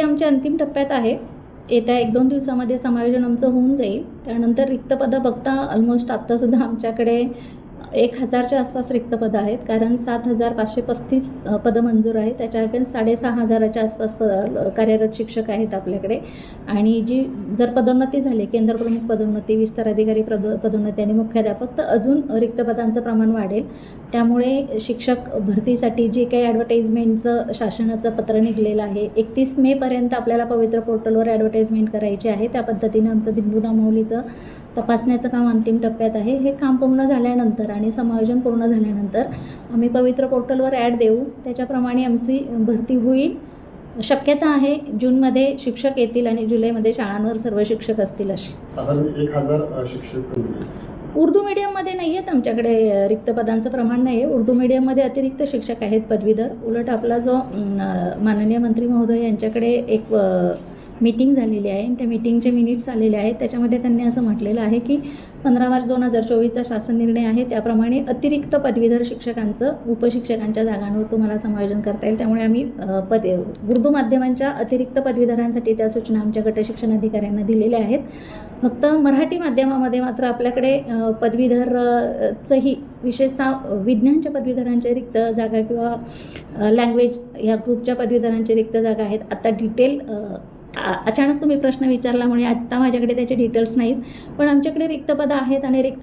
आमच्या अंतिम टप्प्यात आहे. येत्या 1-2 दिवसामध्ये समायोजन आमचं होऊन जाईल. त्यानंतर रिक्त पदं बघता ऑलमोस्ट आत्तासुद्धा आमच्याकडे 1000च्या आसपास रिक्त पदं आहेत. कारण 7,535 पदं मंजूर आहेत. त्याच्या अगेन्स्ट 6,500च्या आसपास कार्यरत शिक्षक आहेत आपल्याकडे. आणि जी जर पदोन्नती झाली, केंद्र प्रमुख पदोन्नती, विस्तार अधिकारी पदोन्नती आणि मुख्याध्यापक, तर अजून रिक्त पदांचं प्रमाण वाढेल. त्यामुळे शिक्षक भरतीसाठी जे काही ॲडव्हर्टाईजमेंटचं शासनाचं पत्र निघालेलं आहे, 31 मेपर्यंत आपल्याला पवित्र पोर्टलवर ॲडव्हर्टाईजमेंट करायची आहे. त्या पद्धतीनं आमचं बिंदू नामावलीचं तपासण्याचं काम अंतिम टप्प्यात आहे. हे काम पूर्ण झाल्यानंतर आणि समायोजन पूर्ण झाल्यानंतर आम्ही पवित्र पोर्टलवर ॲड देऊ. त्याच्याप्रमाणे आमची भरती होईल. शक्यता आहे जूनमध्ये शिक्षक येतील आणि जुलैमध्ये शाळांवर सर्व शिक्षक असतील अशी. साधारण 1000 शिक्षक उर्दू मीडियममध्ये नाही आहेत आमच्याकडे रिक्त पदांचं प्रमाण नाही आहे. उर्दू मीडियममध्ये अतिरिक्त शिक्षक आहेत पदवीधर. उलट आपला जो माननीय मंत्री महोदय यांच्याकडे एक मीटिंग झालेली आहे आणि त्या मीटिंगचे मिनिट्स आलेले आहेत. त्याच्यामध्ये त्यांनी असं म्हटलेलं आहे की 15 मार्च 2024चा शासन निर्णय आहे, त्याप्रमाणे अतिरिक्त पदवीधर शिक्षकांचं उपशिक्षकांच्या जागांवर तुम्हाला समायोजन करता येईल. त्यामुळे आम्ही उर्दू माध्यमांच्या अतिरिक्त पदवीधरांसाठी त्या सूचना आमच्या गट शिक्षण अधिकाऱ्यांना दिलेल्या आहेत. फक्त मराठी माध्यमामध्ये मात्र आपल्याकडे पदवीधरचंही विशेषतः विज्ञानच्या पदवीधरांच्या रिक्त जागा किंवा लँग्वेज ह्या ग्रुपच्या पदवीधरांच्या रिक्त जागा आहेत. आता डिटेल अचानक तुम्ही प्रश्न विचारल्यामुळे आत्ता माझ्याकडे त्याचे डिटेल्स नाहीत, पण आमच्याकडे रिक्त पदं आहेत आणि रिक्त